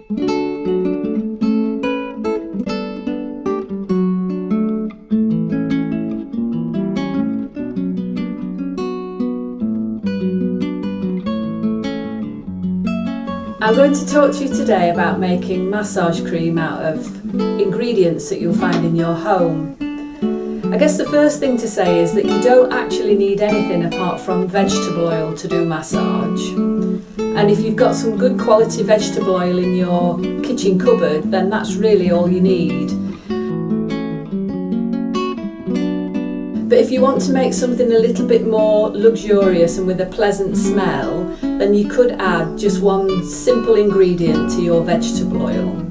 I'm going to talk to you today about making massage cream out of ingredients that you'll find in your home. I guess the first thing to say is that you don't actually need anything apart from vegetable oil to do massage. And if you've got some good quality vegetable oil in your kitchen cupboard, then that's really all you need. But if you want to make something a little bit more luxurious and with a pleasant smell, then you could add just one simple ingredient to your vegetable oil.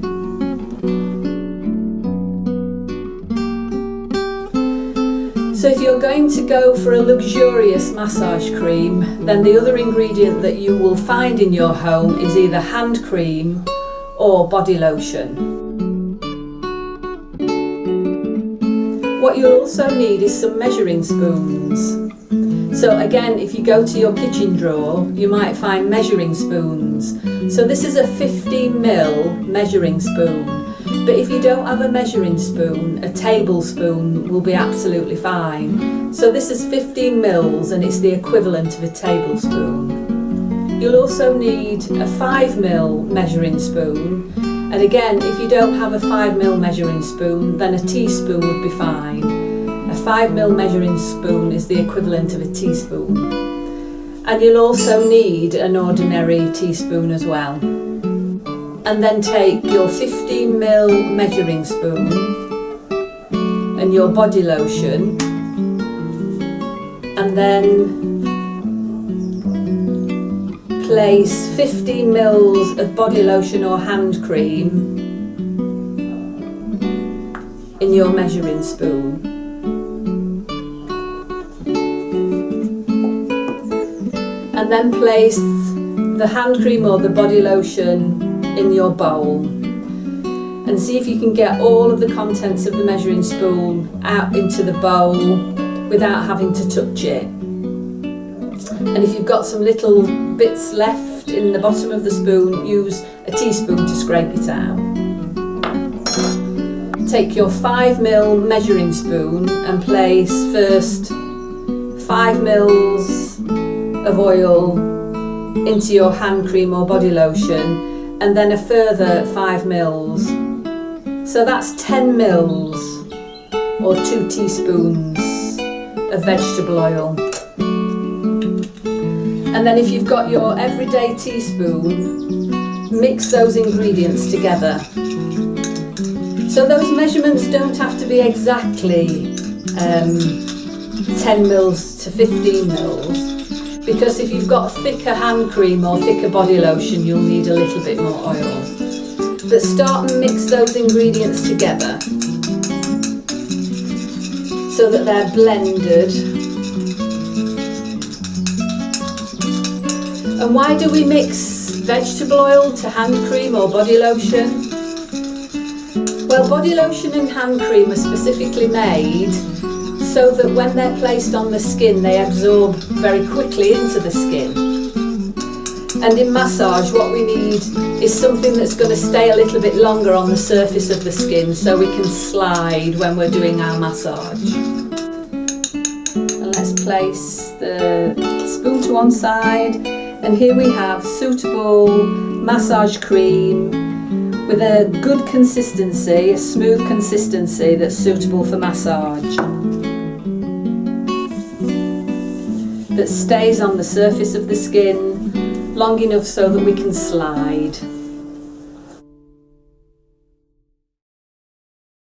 So if you're going to go for a luxurious massage cream, then the other ingredient that you will find in your home is either hand cream or body lotion. What you'll also need is some measuring spoons. So again, if you go to your kitchen drawer, you might find measuring spoons. So this is a 50ml measuring spoon. But if you don't have a measuring spoon, a tablespoon will be absolutely fine. So this is 15 mils and it's the equivalent of a tablespoon. You'll also need a 5ml measuring spoon. And again, if you don't have a 5ml measuring spoon, then a teaspoon would be fine. A 5ml measuring spoon is the equivalent of a teaspoon. And you'll also need an ordinary teaspoon as well. And then take your 15ml measuring spoon and your body lotion, and then place 15 mils of body lotion or hand cream in your measuring spoon. And then place the hand cream or the body lotion in your bowl. And see if you can get all of the contents of the measuring spoon out into the bowl without having to touch it. And if you've got some little bits left in the bottom of the spoon, use a teaspoon to scrape it out. Take your 5ml measuring spoon and place first 5 mils of oil into your hand cream or body lotion, and then a further 5 mils. So that's 10 mils or 2 teaspoons of vegetable oil. And then if you've got your everyday teaspoon, mix those ingredients together. So those measurements don't have to be exactly 10 mils to 15 mils, because if you've got thicker hand cream or thicker body lotion, you'll need a little bit more oil. But start and mix those ingredients together so that they're blended. And why do we mix vegetable oil to hand cream or body lotion? Well, body lotion and hand cream are specifically made so that when they're placed on the skin, they absorb very quickly into the skin. And in massage, what we need is something that's going to stay a little bit longer on the surface of the skin so we can slide when we're doing our massage. And let's place the spoon to one side. And here we have suitable massage cream with a good consistency, a smooth consistency that's suitable for massage, that stays on the surface of the skin long enough so that we can slide.